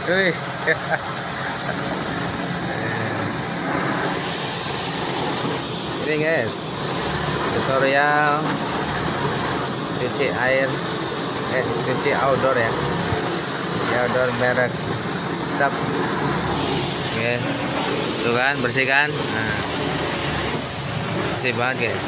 Wih. Ini guys, tutorial cuci air, cuci outdoor ya, outdoor merek Sap. Oke, tuh kan bersihkan, nah, bersih banget guys.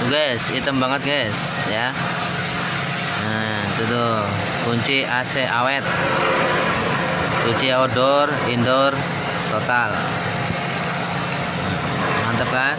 Guys, hitam banget guys ya. Nah itu tuh kunci AC awet, cuci outdoor indoor total, mantap kan.